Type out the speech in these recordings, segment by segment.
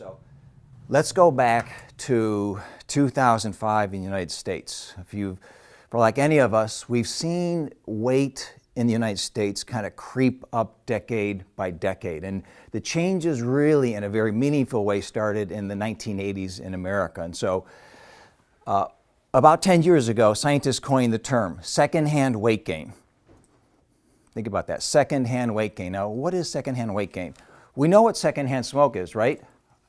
So let's go back to 2005 in the United States. For like any of us, we've seen weight in the United States kind of creep up decade by decade. And the changes really in a very meaningful way started in the 1980s in America. And so about 10 years ago, scientists coined the term secondhand weight gain. Think about that, secondhand weight gain. Now, what is secondhand weight gain? We know what secondhand smoke is, right?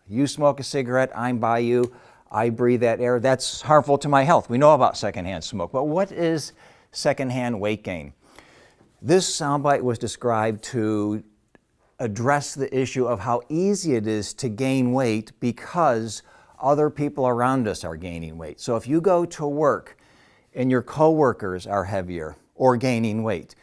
You smoke a cigarette, I'm by you, I breathe that air. That's harmful to my health. We know about secondhand smoke. But what is secondhand weight gain? This soundbite was described to address the issue of how easy it is to gain weight because other people around us are gaining weight. So if you go to work and your coworkers are heavier or gaining weight,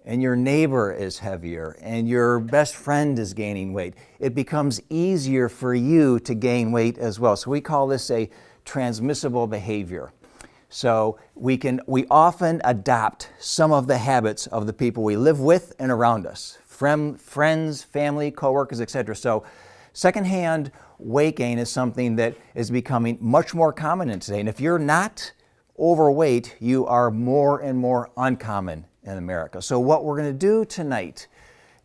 and your neighbor is heavier, and your best friend is gaining weight, it becomes easier for you to gain weight as well. So we call this a transmissible behavior. So we often adopt some of the habits of the people we live with and around us, friends, family, coworkers, etc. So secondhand weight gain is something that is becoming much more common in today. And if you're not overweight, you are more and more uncommon in America. So what we're going to do tonight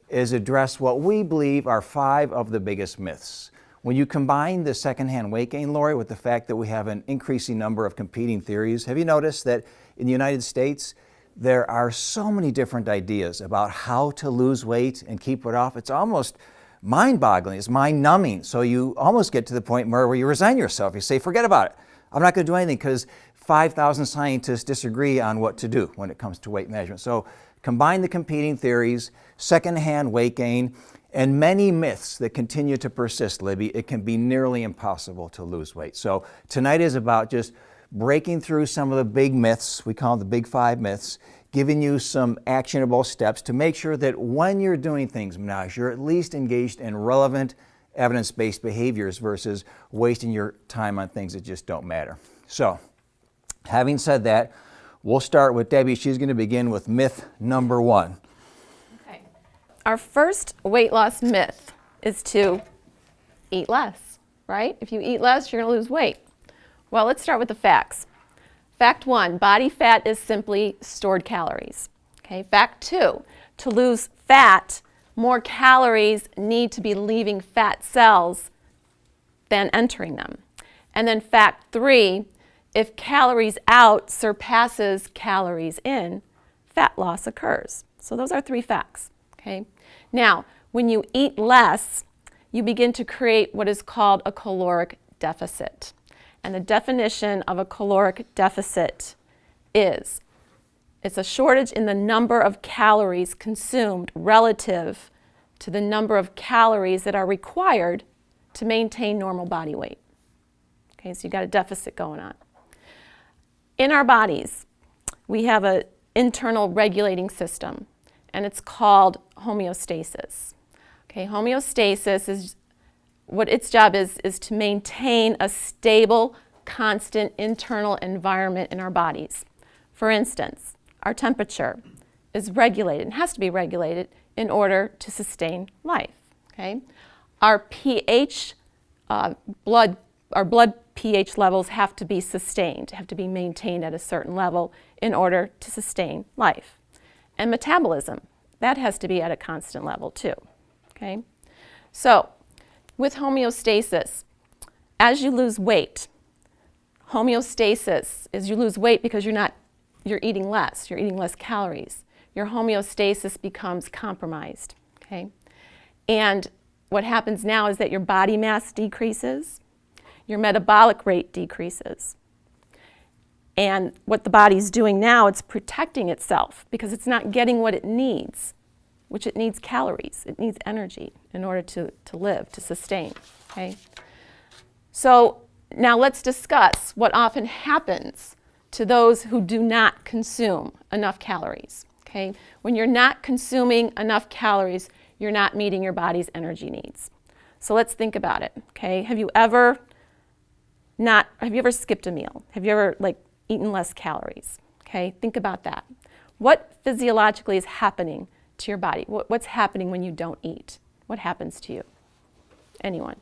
is address what we believe are 5 of the biggest myths. When you combine the secondhand weight gain, Lori, with the fact that we have an increasing number of competing theories, have you noticed that in the United States, there are so many different ideas about how to lose weight and keep it off? It's almost mind-boggling. It's mind-numbing. So you almost get to the point where you resign yourself. You say, forget about it. I'm not going to do anything because 5,000 scientists disagree on what to do when it comes to weight management. So combine the competing theories, secondhand weight gain, and many myths that continue to persist, Libby. It can be nearly impossible to lose weight. So tonight is about just breaking through some of the big myths, we call them the big 5 myths, giving you some actionable steps to make sure that when you're doing things, Minaj, you're at least engaged in relevant evidence-based behaviors versus wasting your time on things that just don't matter. So, having said that, we'll start with Debbie. She's going to begin with myth number 1. Okay. Our first weight loss myth is to eat less, right? If you eat less, you're going to lose weight. Well, let's start with the facts. Fact 1, body fat is simply stored calories. Okay. Fact 2, to lose fat, more calories need to be leaving fat cells than entering them. And then fact 3, if calories out surpasses calories in, fat loss occurs. So those are 3 facts. Okay. Now, when you eat less, you begin to create what is called a caloric deficit. And the definition of a caloric deficit is it's a shortage in the number of calories consumed relative to the number of calories that are required to maintain normal body weight. Okay, so you got a deficit going on. In our bodies, we have an internal regulating system, and it's called homeostasis. Okay, homeostasis is what its job is to maintain a stable, constant internal environment in our bodies. For instance, our temperature is regulated and has to be regulated in order to sustain life. Okay, our pH, our blood pH levels have to be sustained, have to be maintained at a certain level in order to sustain life. And metabolism, that has to be at a constant level too. Okay, so with homeostasis, as you lose weight, homeostasis is you lose weight because you're eating less calories. Your homeostasis becomes compromised, okay? And what happens now is that your body mass decreases, your metabolic rate decreases. And what the body's doing now, it's protecting itself because it's not getting what it needs, which it needs calories, it needs energy in order to live, to sustain, okay? So now let's discuss what often happens to those who do not consume enough calories, okay? When you're not consuming enough calories, you're not meeting your body's energy needs. So let's think about it, okay? Have you ever skipped a meal? Have you ever eaten less calories? Okay, think about that. What physiologically is happening to your body? What's happening when you don't eat? What happens to you? Anyone?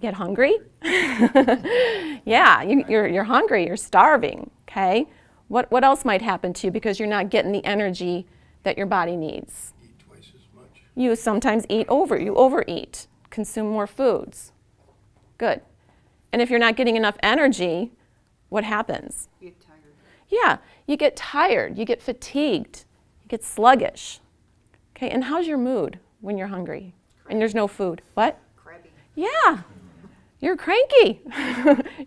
Get hungry? Yeah, you're hungry, you're starving, okay? What else might happen to you because you're not getting the energy that your body needs? Eat twice as much. You sometimes you overeat, consume more foods. Good. And if you're not getting enough energy, what happens? You get tired. Yeah, you get tired, you get fatigued, you get sluggish. Okay, and how's your mood when you're hungry and there's no food? What? Crabby. Yeah, you're cranky,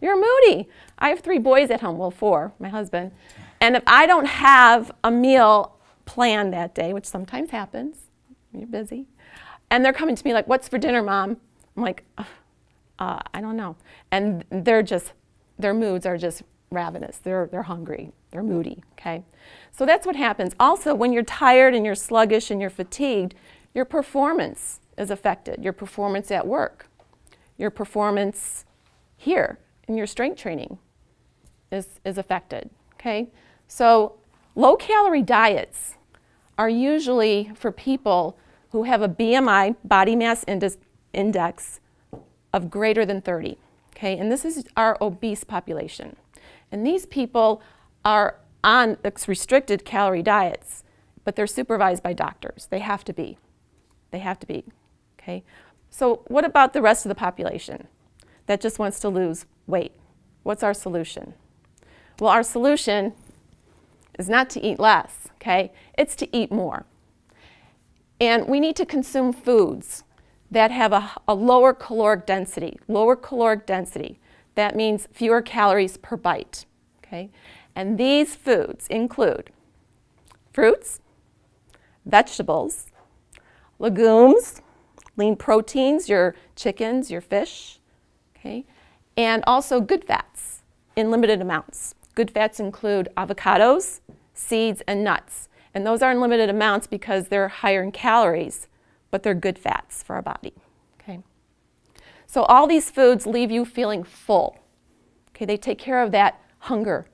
you're moody. I have 3 boys at home, well 4, my husband. And if I don't have a meal planned that day, which sometimes happens, you're busy, and they're coming to me like, what's for dinner, Mom? I'm like, I don't know. And their moods are just ravenous. They're hungry, they're moody, okay? So that's what happens. Also, when you're tired and you're sluggish and you're fatigued, your performance is affected. Your performance at work, your performance here in your strength training is affected, okay? So low-calorie diets are usually for people who have a BMI, body mass index, of greater than 30, okay? And this is our obese population. And these people are on restricted calorie diets, but they're supervised by doctors. They have to be. They have to be, okay? So what about the rest of the population that just wants to lose weight? What's our solution? Well, our solution is not to eat less, okay? It's to eat more. And we need to consume foods that have a lower caloric density. Lower caloric density. That means fewer calories per bite, okay? And these foods include fruits, vegetables, legumes, lean proteins, your chickens, your fish, okay? And also good fats in limited amounts. Good fats include avocados, seeds, and nuts. And those are in limited amounts because they're higher in calories, but they're good fats for our body, okay? So all these foods leave you feeling full, okay? They take care of that hunger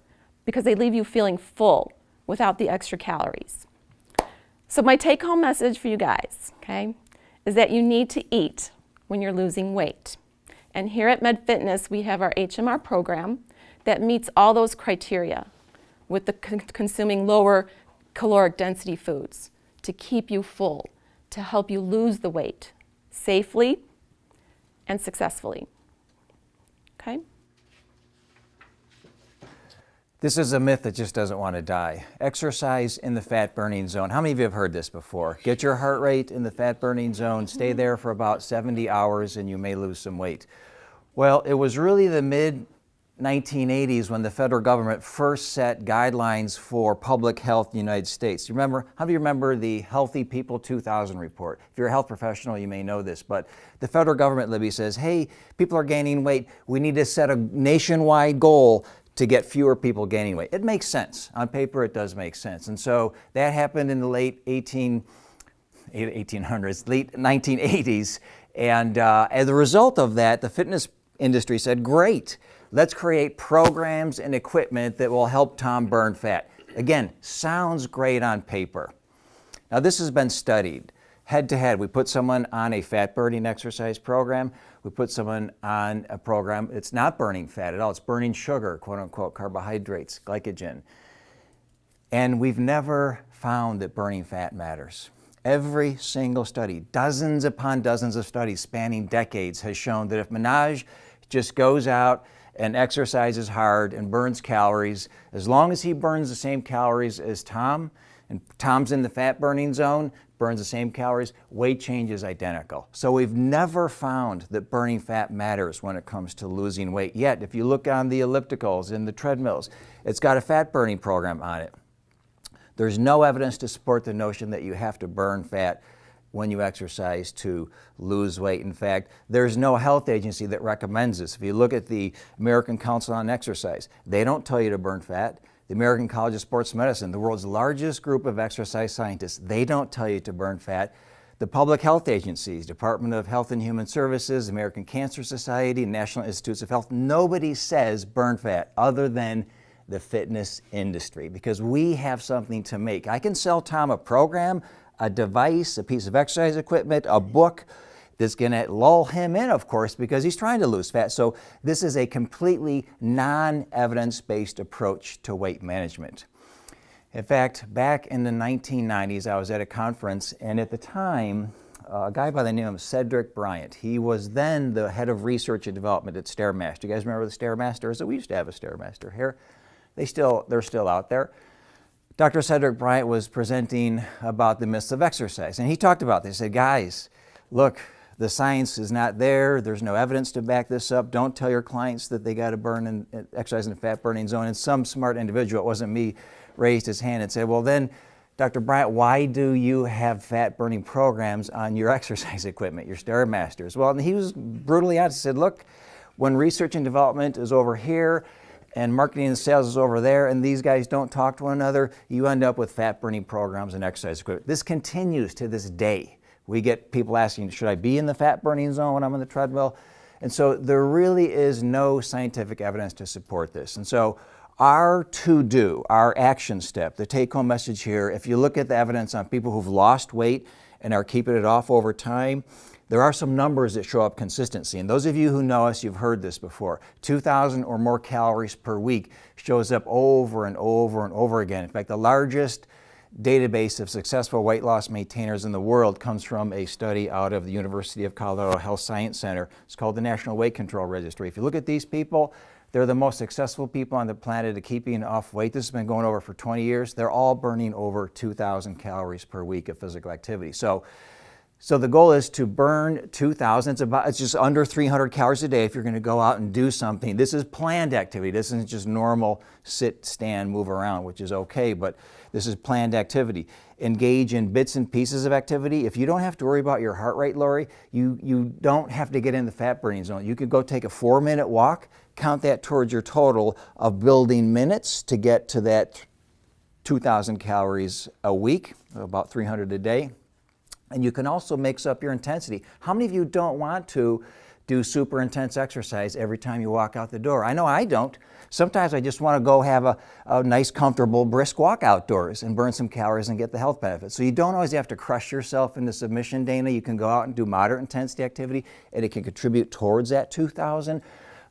because they leave you feeling full without the extra calories. So my take-home message for you guys, okay, is that you need to eat when you're losing weight. And here at Med Fitness, we have our HMR program that meets all those criteria with the consuming lower caloric density foods to keep you full, to help you lose the weight safely and successfully, okay? This is a myth that just doesn't want to die. Exercise in the fat burning zone. How many of you have heard this before? Get your heart rate in the fat burning zone, stay there for about 70 hours and you may lose some weight. Well, it was really the mid-1980s when the federal government first set guidelines for public health in the United States. How do you remember the Healthy People 2000 report? If you're a health professional, you may know this, but the federal government, Libby, says, hey, people are gaining weight. We need to set a nationwide goal to get fewer people gaining weight. It makes sense. On paper, it does make sense. And so that happened in the late 1800s, late 1980s. And as a result of that, the fitness industry said, great, let's create programs and equipment that will help Tom burn fat. Again, sounds great on paper. Now this has been studied head to head. We put someone on a fat burning exercise program. We put someone on a program, it's not burning fat at all, it's burning sugar, quote unquote, carbohydrates, glycogen. And we've never found that burning fat matters. Every single study, dozens upon dozens of studies spanning decades, has shown that if Minaj just goes out and exercises hard and burns calories, as long as he burns the same calories as Tom, and Tom's in the fat burning zone, burns the same calories, weight change is identical. So we've never found that burning fat matters when it comes to losing weight. Yet, if you look on the ellipticals and the treadmills, it's got a fat burning program on it. There's no evidence to support the notion that you have to burn fat when you exercise to lose weight. In fact, there's no health agency that recommends this. If you look at the American Council on Exercise, they don't tell you to burn fat. The American College of Sports Medicine, the world's largest group of exercise scientists, they don't tell you to burn fat. The public health agencies, Department of Health and Human Services, American Cancer Society, National Institutes of Health, nobody says burn fat other than the fitness industry, because we have something to make. I can sell Tom a program, a device, a piece of exercise equipment, a book, This is going to lull him in, of course, because he's trying to lose fat. So this is a completely non-evidence-based approach to weight management. In fact, back in the 1990s, I was at a conference, and at the time, a guy by the name of Cedric Bryant, he was then the head of research and development at Stairmaster. You guys remember the Stairmasters? We used to have a Stairmaster here. They're still out there. Dr. Cedric Bryant was presenting about the myths of exercise, and he talked about this. He said, guys, look, the science is not there. There's no evidence to back this up. Don't tell your clients that they got to burn and exercise in the fat burning zone. And some smart individual, it wasn't me, raised his hand and said, well then, Dr. Bryant, why do you have fat burning programs on your exercise equipment, your Stairmasters? Well, and he was brutally honest. He said, look, when research and development is over here and marketing and sales is over there and these guys don't talk to one another, you end up with fat burning programs and exercise equipment. This continues to this day. We get people asking, should I be in the fat burning zone when I'm on the treadmill? And so there really is no scientific evidence to support this. And so our to-do, our action step, the take-home message here, if you look at the evidence on people who've lost weight and are keeping it off over time, there are some numbers that show up consistency. And those of you who know us, you've heard this before. 2,000 or more calories per week shows up over and over and over again. In fact, the largest database of successful weight loss maintainers in the world comes from a study out of the University of Colorado Health Science Center. It's called the National Weight Control Registry. If you look at these people, they're the most successful people on the planet at keeping off weight. This has been going over for 20 years. They're all burning over 2,000 calories per week of physical activity. So the goal is to burn 2,000. It's just under 300 calories a day if you're going to go out and do something. This is planned activity. This isn't just normal sit, stand, move around, which is okay, but this is planned activity. Engage in bits and pieces of activity. If you don't have to worry about your heart rate, Lori, you don't have to get in the fat burning zone. You could go take a 4-minute walk, count that towards your total of building minutes to get to that 2,000 calories a week, about 300 a day. And you can also mix up your intensity. How many of you don't want to do super intense exercise every time you walk out the door? I know I don't. Sometimes I just want to go have a nice, comfortable, brisk walk outdoors and burn some calories and get the health benefits. So you don't always have to crush yourself into submission, Dana. You can go out and do moderate intensity activity, and it can contribute towards that 2,000.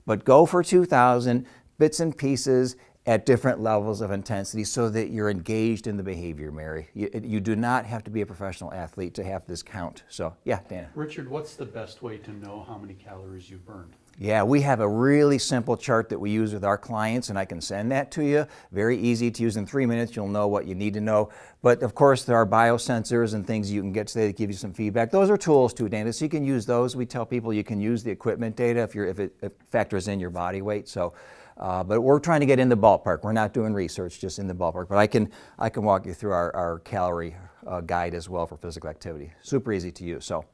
But go for 2,000 bits and pieces at different levels of intensity so that you're engaged in the behavior, Mary. You do not have to be a professional athlete to have this count. So, yeah, Dana. Richard, what's the best way to know how many calories you've burned? Yeah, we have a really simple chart that we use with our clients, and I can send that to you. Very easy to use in 3 minutes. You'll know what you need to know. But of course, there are biosensors and things you can get today that give you some feedback. Those are tools too, Dana, so you can use those. We tell people you can use the equipment data if it factors in your body weight. So, but we're trying to get in the ballpark. We're not doing research, just in the ballpark. But I can walk you through our calorie guide as well for physical activity. Super easy to use. So,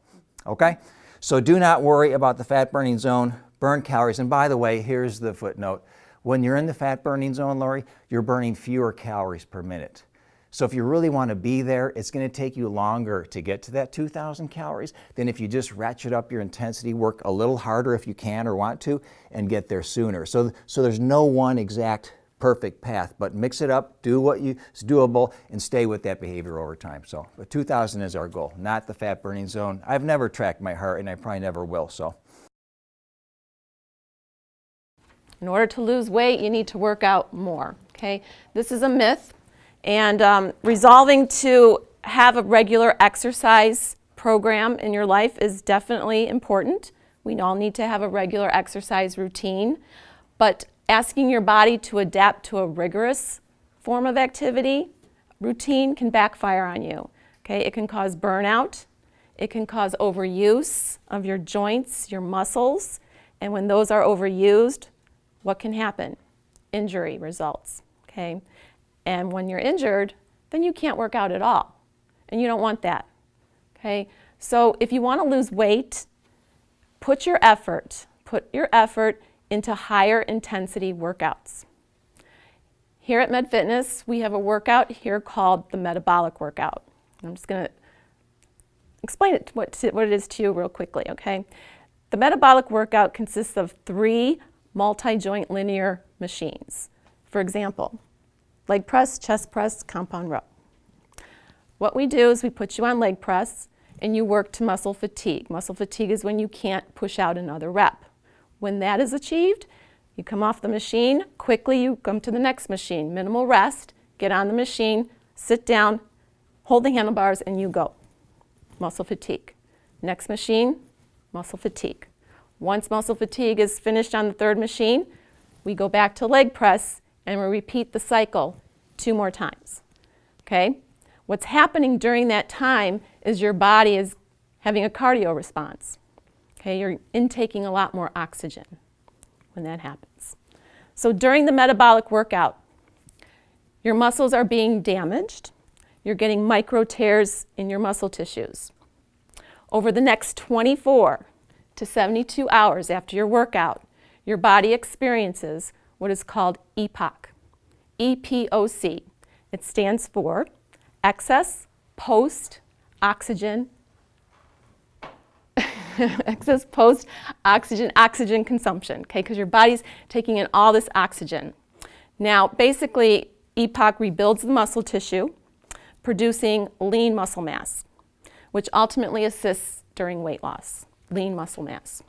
okay. So do not worry about the fat burning zone. Burn calories. And by the way, here's the footnote. When you're in the fat burning zone, Lori, you're burning fewer calories per minute. So if you really want to be there, it's going to take you longer to get to that 2,000 calories than if you just ratchet up your intensity, work a little harder if you can or want to, and get there sooner. So there's no one exact perfect path, but mix it up, do what is doable, and stay with that behavior over time. So, but 2,000 is our goal, not the fat burning zone. I've never tracked my heart, and I probably never will. So. In order to lose weight, you need to work out more, okay? This is a myth, and resolving to have a regular exercise program in your life is definitely important. We all need to have a regular exercise routine, but asking your body to adapt to a rigorous form of activity, routine, can backfire on you, okay? It can cause burnout, it can cause overuse of your joints, your muscles, and when those are overused, what can happen? Injury results, okay? And when you're injured, then you can't work out at all, and you don't want that, okay? So if you want to lose weight, put your effort into higher intensity workouts. Here at Med Fitness, we have a workout here called the metabolic workout. I'm just going to explain it, what it is to you real quickly, okay? The metabolic workout consists of 3 multi-joint linear machines. For example, leg press, chest press, compound row. What we do is we put you on leg press, and you work to muscle fatigue. Muscle fatigue is when you can't push out another rep. When that is achieved, you come off the machine, quickly you come to the next machine, minimal rest, get on the machine, sit down, hold the handlebars, and you go. Muscle fatigue. Next machine, muscle fatigue. Once muscle fatigue is finished on the third machine, we go back to leg press and we repeat the cycle 2 more times. Okay? What's happening during that time is your body is having a cardio response. Okay? You're intaking a lot more oxygen when that happens. So during the metabolic workout, your muscles are being damaged. You're getting micro tears in your muscle tissues. Over the next 24 to 72 hours after your workout, your body experiences what is called EPOC. EPOC. It stands for excess post oxygen excess post oxygen consumption, okay, because your body's taking in all this oxygen. Now basically EPOC rebuilds the muscle tissue, producing lean muscle mass, which ultimately assists during weight loss, lean muscle mass.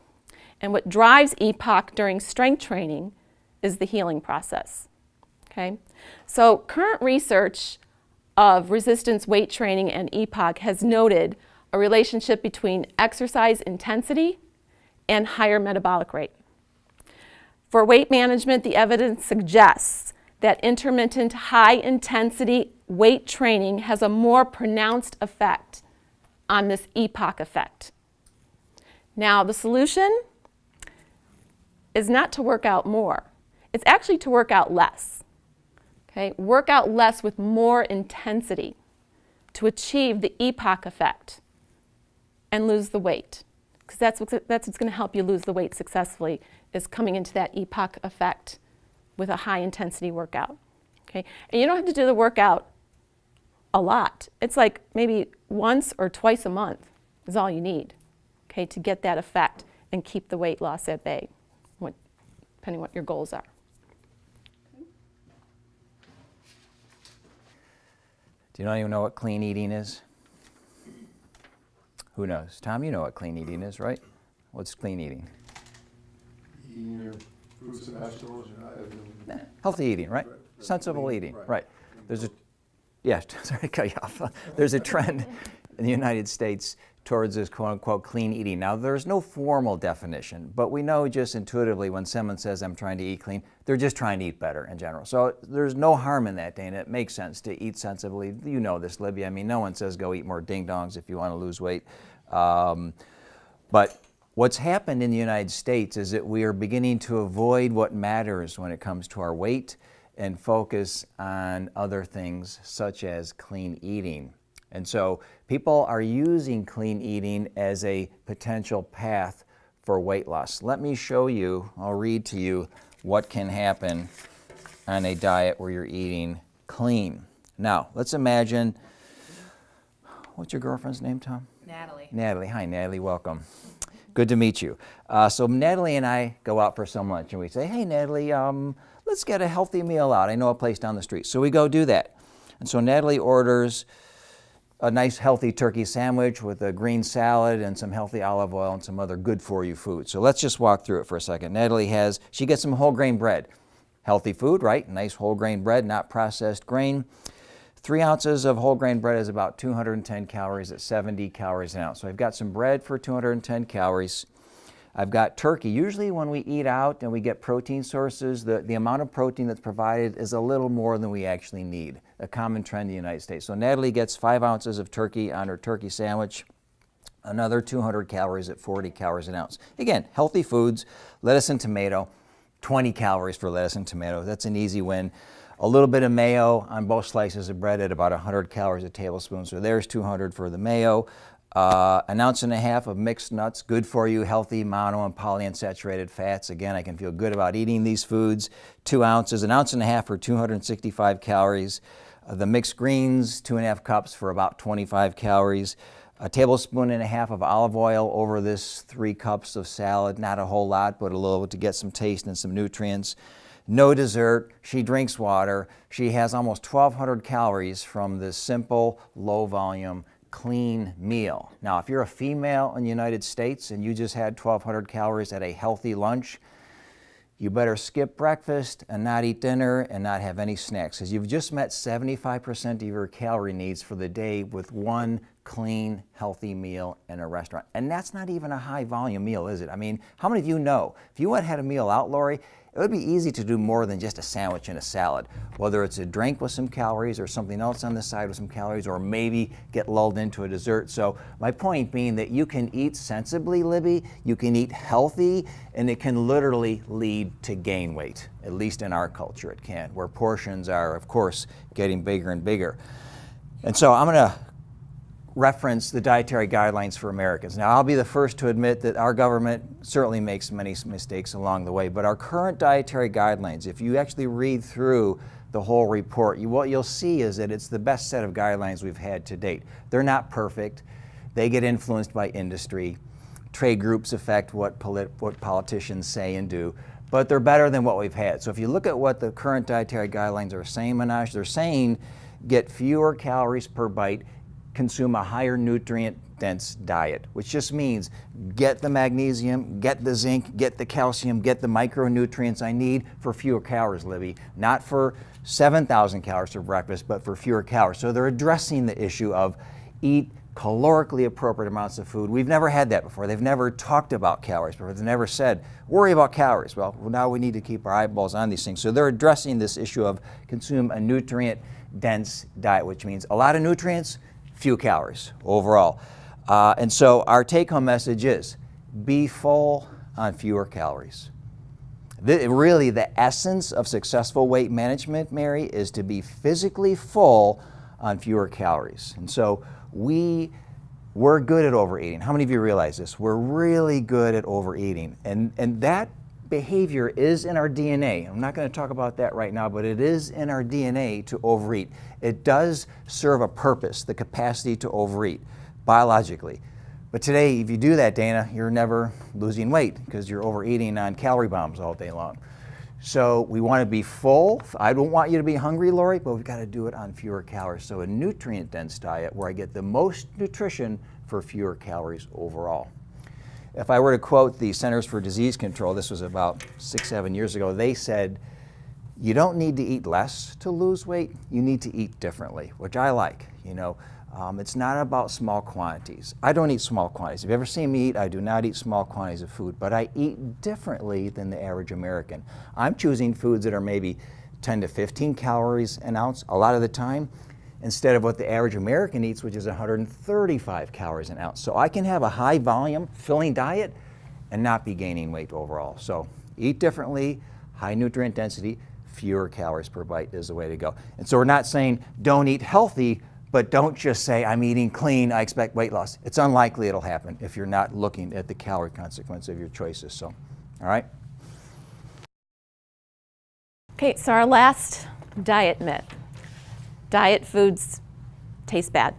And what drives EPOC during strength training is the healing process. Okay? So current research of resistance weight training and EPOC has noted a relationship between exercise intensity and higher metabolic rate. For weight management, the evidence suggests that intermittent high-intensity weight training has a more pronounced effect on this EPOC effect. Now, the solution is not to work out more. It's actually to work out less. Okay? Work out less with more intensity to achieve the EPOC effect and lose the weight. Because that's what's going to help you lose the weight successfully, is coming into that EPOC effect with a high intensity workout. Okay? And you don't have to do the workout a lot. It's like maybe once or twice a month is all you need, okay, to get that effect and keep the weight loss at bay, depending what your goals are. Do you not even know what clean eating is? Who knows? Tom, you know what clean eating is, right? What's clean eating? Eating your fruits and vegetables, you're not having... Healthy eating, right? Sensible eating, right. There's a, yeah, sorry to cut you off. There's a trend in the United States towards this quote-unquote clean eating. Now, there's no formal definition, but we know just intuitively when someone says, I'm trying to eat clean, they're just trying to eat better in general. So there's no harm in that, Dana. It makes sense to eat sensibly. You know this, Libby. I mean, no one says go eat more ding-dongs if you want to lose weight. But what's happened in the United States is that we are beginning to avoid what matters when it comes to our weight and focus on other things such as clean eating. And so people are using clean eating as a potential path for weight loss. Let me show you, I'll read to you what can happen on a diet where you're eating clean. Now, let's imagine, what's your girlfriend's name, Tom? Natalie. Natalie. Hi, Natalie. Welcome. Good to meet you. So Natalie and I go out for some lunch and we say, hey, Natalie, let's get a healthy meal out. I know a place down the street. So we go do that. And so Natalie orders a nice healthy turkey sandwich with a green salad and some healthy olive oil and some other good for you food. So let's just walk through it for a second. Natalie she gets some whole grain bread. Healthy food, right? Nice whole grain bread, not processed grain. 3 ounces of whole grain bread is about 210 calories at 70 calories an ounce. So I've got some bread for 210 calories. I've got turkey. Usually when we eat out and we get protein sources, the amount of protein that's provided is a little more than we actually need, a common trend in the United States. So Natalie gets 5 ounces of turkey on her turkey sandwich, another 200 calories at 40 calories an ounce. Again, healthy foods, lettuce and tomato, 20 calories for lettuce and tomato. That's an easy win. A little bit of mayo on both slices of bread at about 100 calories a tablespoon. So there's 200 for the mayo. 1.5 ounces of mixed nuts, good for you, healthy mono and polyunsaturated fats. Again, I can feel good about eating these foods. 2 ounces, 1.5 ounces for 265 calories. The mixed greens, 2.5 cups for about 25 calories. 1.5 tablespoons of olive oil over this 3 cups of salad. Not a whole lot, but a little to get some taste and some nutrients. No dessert. She drinks water. She has almost 1,200 calories from this simple, low volume clean meal. Now, if you're a female in the United States and you just had 1,200 calories at a healthy lunch, you better skip breakfast and not eat dinner and not have any snacks, because you've just met 75% of your calorie needs for the day with one clean, healthy meal in a restaurant. And that's not even a high volume meal, is it? I mean, how many of you know, if you went and had a meal out, Lori, it would be easy to do more than just a sandwich and a salad. Whether it's a drink with some calories or something else on the side with some calories, or maybe get lulled into a dessert. So my point being that you can eat sensibly, Libby, you can eat healthy, and it can literally lead to gain weight. At least in our culture it can, where portions are, of course, getting bigger and bigger. And so I'm gonna reference the dietary guidelines for Americans. Now, I'll be the first to admit that our government certainly makes many mistakes along the way, but our current dietary guidelines, if you actually read through the whole report, what you'll see is that it's the best set of guidelines we've had to date. They're not perfect. They get influenced by industry. Trade groups affect what politicians say and do, but they're better than what we've had. So if you look at what the current dietary guidelines are saying, Manoj, they're saying get fewer calories per bite, consume a higher nutrient-dense diet, which just means get the magnesium, get the zinc, get the calcium, get the micronutrients I need for fewer calories, Libby. Not for 7,000 calories for breakfast, but for fewer calories. So they're addressing the issue of eat calorically appropriate amounts of food. We've never had that before. They've never talked about calories before. They've never said, worry about calories. Well, now we need to keep our eyeballs on these things. So they're addressing this issue of consume a nutrient-dense diet, which means a lot of nutrients, few calories overall. And so our take-home message is be full on fewer calories. Really, the essence of successful weight management, Mary, is to be physically full on fewer calories. And so we're good at overeating. How many of you realize this? We're really good at overeating. And that behavior is in our DNA. I'm not going to talk about that right now, but it is in our DNA to overeat. It does serve a purpose, the capacity to overeat, biologically. But today, if you do that, Dana, you're never losing weight because you're overeating on calorie bombs all day long. So we want to be full. I don't want you to be hungry, Lori, but we've got to do it on fewer calories. So a nutrient-dense diet where I get the most nutrition for fewer calories overall. If I were to quote the Centers for Disease Control, this was about 6-7 years ago, they said, you don't need to eat less to lose weight, you need to eat differently, which I like. You know, it's not about small quantities. I don't eat small quantities. If you ever seen me eat, I do not eat small quantities of food, but I eat differently than the average American. I'm choosing foods that are maybe 10 to 15 calories an ounce a lot of the time, instead of what the average American eats, which is 135 calories an ounce. So I can have a high volume, filling diet and not be gaining weight overall. So eat differently, high nutrient density, fewer calories per bite is the way to go. And so we're not saying don't eat healthy, but don't just say I'm eating clean, I expect weight loss. It's unlikely it'll happen if you're not looking at the calorie consequence of your choices. So, all right? Okay, so our last diet myth. Diet foods taste bad.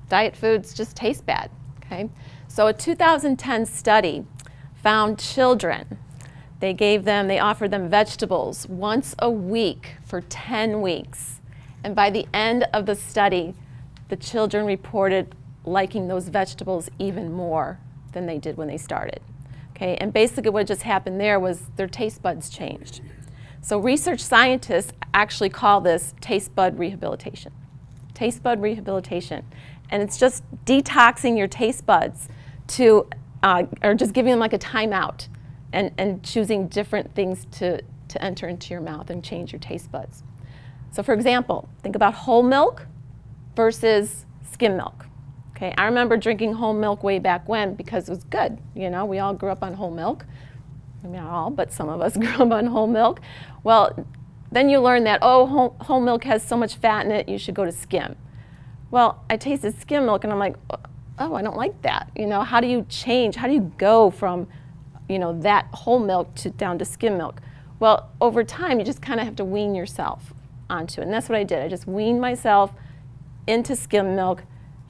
Diet foods just taste bad, okay? So a 2010 study found children, they offered them vegetables once a week for 10 weeks. And by the end of the study, the children reported liking those vegetables even more than they did when they started, okay? And basically what just happened there was their taste buds changed. So research scientists actually call this taste bud rehabilitation. Taste bud rehabilitation. And it's just detoxing your taste buds to, or just giving them like a timeout and choosing different things to enter into your mouth and change your taste buds. So for example, think about whole milk versus skim milk. Okay, I remember drinking whole milk way back when because it was good. You know, we all grew up on whole milk. Maybe not all, but some of us grew up on whole milk. Well, then you learn that, oh, whole milk has so much fat in it, you should go to skim. Well, I tasted skim milk and I'm like, oh, I don't like that. You know, how do you change? How do you go from, you know, that whole milk down to skim milk? Well, over time, you just kind of have to wean yourself onto it. And that's what I did. I just weaned myself into skim milk.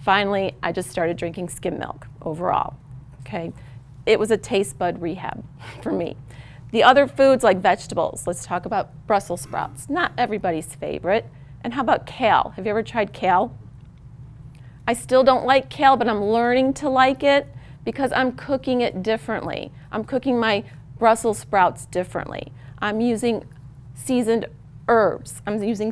Finally, I just started drinking skim milk overall, okay? It was a taste bud rehab for me. The other foods like vegetables, let's talk about Brussels sprouts. Not everybody's favorite. And how about kale? Have you ever tried kale? I still don't like kale, but I'm learning to like it because I'm cooking it differently. I'm cooking my Brussels sprouts differently. I'm using seasoned herbs. I'm using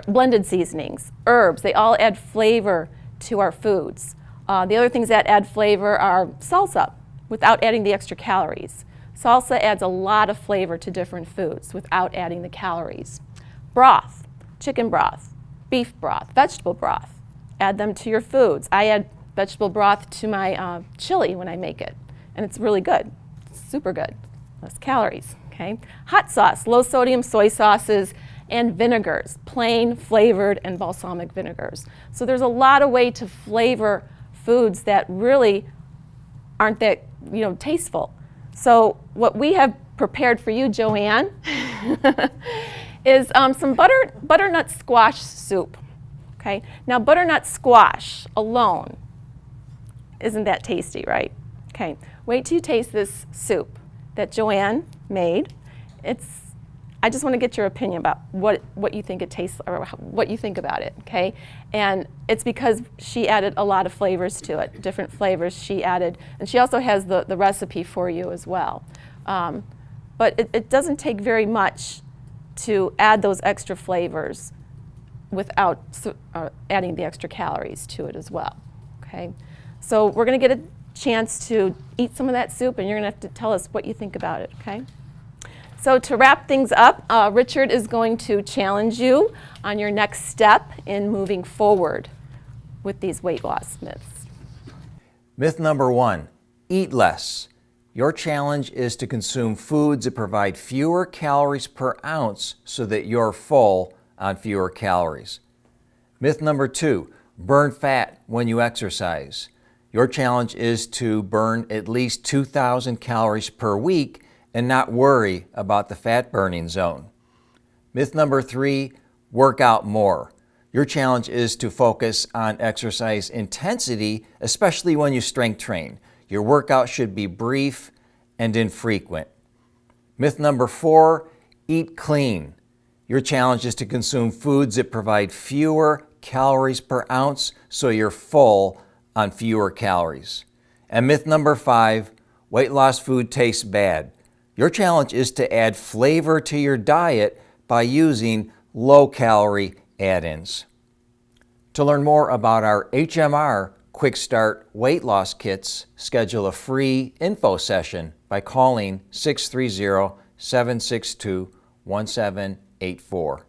blended seasonings, herbs. They all add flavor to our foods. The other things that add flavor are salsa without adding the extra calories. Salsa adds a lot of flavor to different foods without adding the calories. Broth, chicken broth, beef broth, vegetable broth. Add them to your foods. I add vegetable broth to my chili when I make it, and it's really good. It's super good. Less calories, okay? Hot sauce, low sodium soy sauces, and vinegars, plain, flavored, and balsamic vinegars. So there's a lot of way to flavor foods that really aren't that, tasteful. So what we have prepared for you, Joanne, is some butternut squash soup. Okay. Now butternut squash alone isn't that tasty, right? Okay. Wait till you taste this soup that Joanne made. I just want to get your opinion about what you think it tastes, or what you think about it, okay? And it's because she added a lot of flavors to it, different flavors she added, and she also has the recipe for you as well. But it doesn't take very much to add those extra flavors without adding the extra calories to it as well, okay? So we're going to get a chance to eat some of that soup, and you're going to have to tell us what you think about it, okay? So to wrap things up, Richard is going to challenge you on your next step in moving forward with these weight loss myths. Myth number 1, eat less. Your challenge is to consume foods that provide fewer calories per ounce so that you're full on fewer calories. Myth number 2, burn fat when you exercise. Your challenge is to burn at least 2,000 calories per week and not worry about the fat burning zone. Myth number 3, work out more. Your challenge is to focus on exercise intensity, especially when you strength train. Your workout should be brief and infrequent. Myth number 4, eat clean. Your challenge is to consume foods that provide fewer calories per ounce so you're full on fewer calories. And myth number 5, weight loss food tastes bad. Your challenge is to add flavor to your diet by using low-calorie add-ins. To learn more about our HMR Quick Start Weight Loss Kits, schedule a free info session by calling 630-762-1784.